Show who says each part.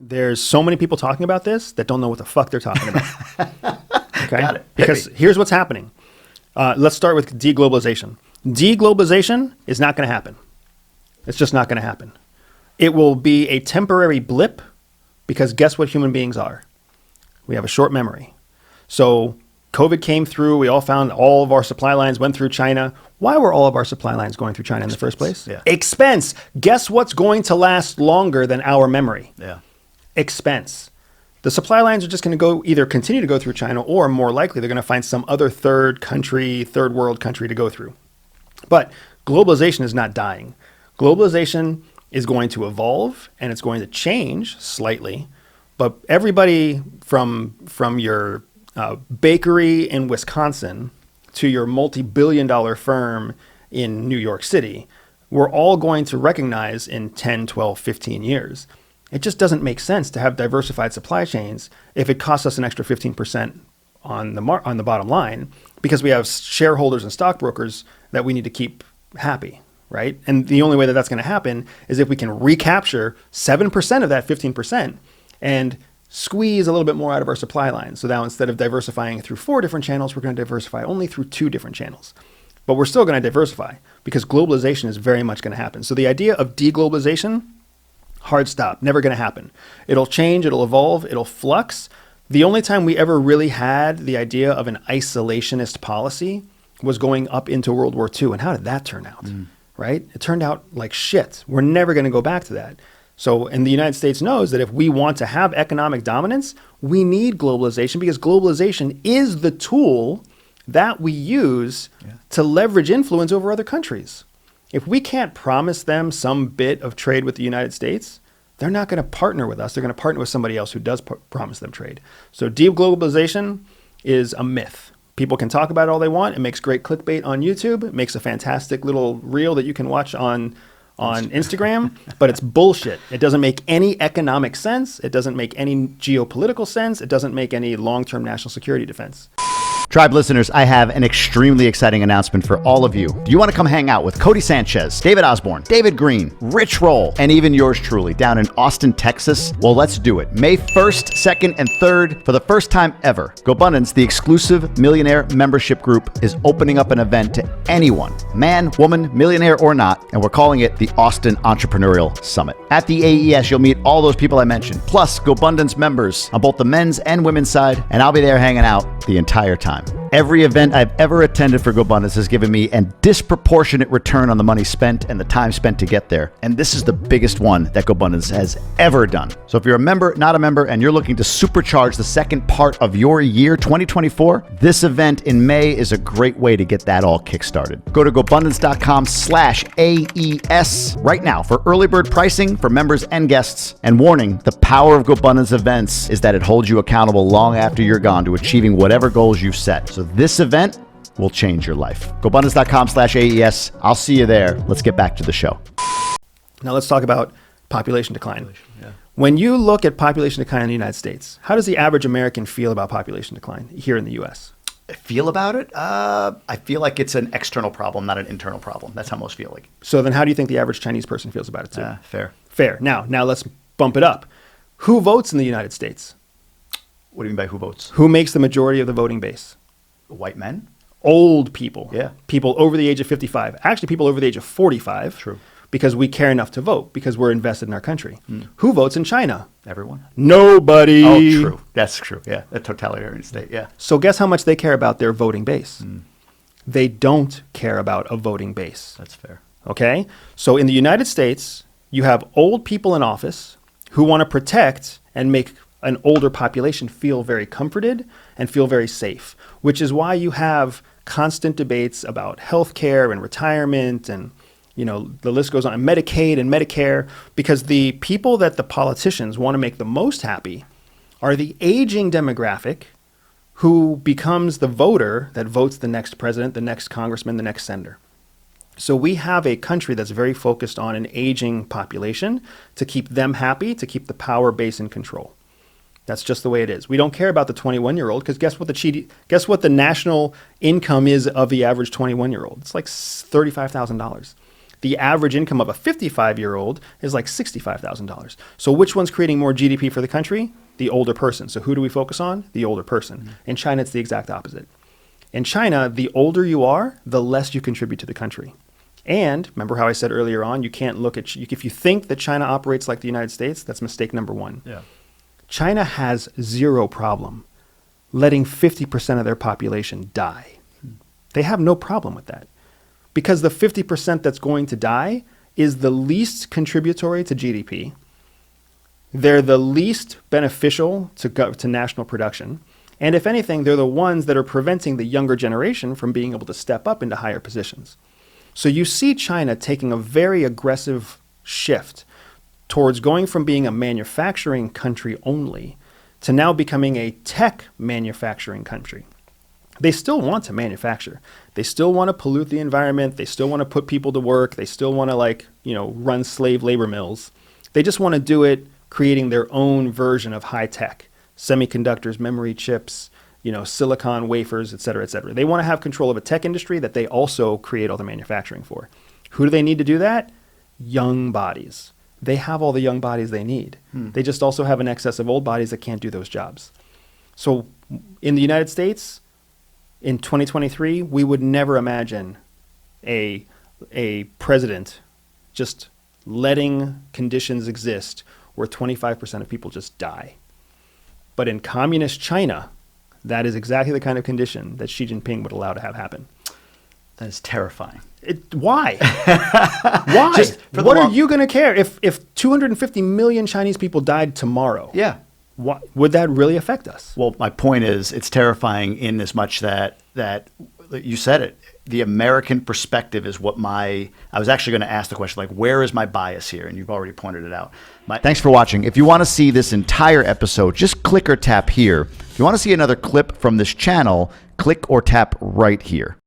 Speaker 1: There's so many people talking about this that don't know what the fuck they're talking about. Okay?
Speaker 2: Got it.
Speaker 1: Because here's what's happening. Let's start with deglobalization. Deglobalization is not going to happen. It's just not going to happen. It will be a temporary blip because guess what human beings are? We have a short memory. So COVID came through. We all found all of our supply lines went through China. Why were all of our supply lines going through China in the first place?
Speaker 2: Yeah.
Speaker 1: Expense. Guess what's going to last longer than our memory?
Speaker 2: Yeah.
Speaker 1: Expense. The supply lines are just going to either continue to go through China, or more likely they're going to find some other third world country to go through. But globalization is not dying. Globalization is going to evolve and it's going to change slightly. But everybody from your bakery in Wisconsin to your multi-billion-dollar firm in New York City, we're all going to recognize in 10, 12, 15 years. It just doesn't make sense to have diversified supply chains if it costs us an extra 15% on the bottom line, because we have shareholders and stockbrokers that we need to keep happy, right? And the only way that that's going to happen is if we can recapture 7% of that 15% and squeeze a little bit more out of our supply line. So now instead of diversifying through 4 different channels, we're going to diversify only through 2 different channels. But we're still going to diversify because globalization is very much going to happen. So the idea of deglobalization, hard stop, never going to happen. It'll change, it'll evolve, it'll flux. The only time we ever really had the idea of an isolationist policy was going up into World War II. And how did that turn out, right? It turned out like shit. We're never going to go back to that. So, and the United States knows that if we want to have economic dominance, we need globalization, because globalization is the tool that we use to leverage influence over other countries. If we can't promise them some bit of trade with the United States, they're not going to partner with us. They're going to partner with somebody else who does promise them trade. So deglobalization is a myth. People can talk about it all they want. It makes great clickbait on YouTube. It makes a fantastic little reel that you can watch on Instagram, but it's bullshit. It doesn't make any economic sense. It doesn't make any geopolitical sense. It doesn't make any long-term national security defense.
Speaker 2: Tribe listeners, I have an extremely exciting announcement for all of you. Do you want to come hang out with Cody Sanchez, David Osborne, David Green, Rich Roll, and even yours truly down in Austin, Texas? Well, let's do it. May 1st, 2nd, and 3rd, for the first time ever, GoBundance, the exclusive millionaire membership group, is opening up an event to anyone, man, woman, millionaire or not, and we're calling it the Austin Entrepreneurial Summit. At the AES, you'll meet all those people I mentioned, plus GoBundance members on both the men's and women's side, and I'll be there hanging out the entire time. Every event I've ever attended for GoBundance has given me a disproportionate return on the money spent and the time spent to get there. And this is the biggest one that GoBundance has ever done. So if you're a member, not a member, and you're looking to supercharge the second part of your year 2024, this event in May is a great way to get that all kickstarted. Go to GoBundance.com/AES right now for early bird pricing for members and guests. And warning, the power of GoBundance events is that it holds you accountable long after you're gone to achieving whatever goals you've set. So this event will change your life. GoBundance.com/AES. I'll see you there. Let's get back to the show.
Speaker 1: Now let's talk about population decline. When you look at population decline in the United States, how does the average American feel about population decline here in the U.S.?
Speaker 2: Feel about it? I feel like it's an external problem, not an internal problem. That's how most feel like.
Speaker 1: So then how do you think the average Chinese person feels about it too?
Speaker 2: Fair.
Speaker 1: Now let's bump it up. Who votes in the United States?
Speaker 2: What do you mean by who votes?
Speaker 1: Who makes the majority of the voting base?
Speaker 2: White men?
Speaker 1: Old people.
Speaker 2: Yeah.
Speaker 1: People over the age of 55. Actually, people over the age of 45.
Speaker 2: True.
Speaker 1: Because we care enough to vote, because we're invested in our country. Who votes in China?
Speaker 2: Everyone.
Speaker 1: Nobody.
Speaker 2: Oh, true. That's true. Yeah. A totalitarian state. Yeah.
Speaker 1: So guess how much they care about their voting base? They don't care about a voting base.
Speaker 2: That's fair.
Speaker 1: Okay? So in the United States, you have old people in office who want to protect and make an older population feel very comforted and feel very safe, which is why you have constant debates about healthcare and retirement and, you know, the list goes on, Medicaid and Medicare, because the people that the politicians want to make the most happy are the aging demographic who becomes the voter that votes the next president, the next congressman, the next senator. So we have a country that's very focused on an aging population to keep them happy, to keep the power base in control. That's just the way it is. We don't care about the 21-year-old because guess what the national income is of the average 21-year-old? It's like $35,000. The average income of a 55-year-old is like $65,000. So which one's creating more GDP for the country? The older person. So who do we focus on? The older person. In China, it's the exact opposite. In China, the older you are, the less you contribute to the country. And remember how I said earlier on, you can't look at, if you think that China operates like the United States, that's mistake number one.
Speaker 3: Yeah.
Speaker 1: China has zero problem letting 50% of their population die. They have no problem with that. Because the 50% that's going to die is the least contributory to GDP. They're the least beneficial to national production. And if anything, they're the ones that are preventing the younger generation from being able to step up into higher positions. So you see China taking a very aggressive shift towards going from being a manufacturing country only to now becoming a tech manufacturing country. They still want to manufacture. They still want to pollute the environment. They still want to put people to work. They still want to run slave labor mills. They just want to do it creating their own version of high tech, semiconductors, memory chips, silicon wafers, et cetera, et cetera. They want to have control of a tech industry that they also create all the manufacturing for. Who do they need to do that? Young bodies. They have all the young bodies they need. They just also have an excess of old bodies that can't do those jobs. So in the United States, in 2023, we would never imagine a president just letting conditions exist where 25% of people just die. But in communist China, that is exactly the kind of condition that Xi Jinping would allow to have happen.
Speaker 2: That is terrifying.
Speaker 1: Why? Why? What are you going to care if 250 million Chinese people died tomorrow?
Speaker 2: Yeah.
Speaker 1: Would that really affect us?
Speaker 2: Well, my point is it's terrifying in as much that you said it. The American perspective is what I was actually going to ask the question, where is my bias here? And you've already pointed it out. Thanks for watching. If you want to see this entire episode, just click or tap here. If you want to see another clip from this channel, click or tap right here.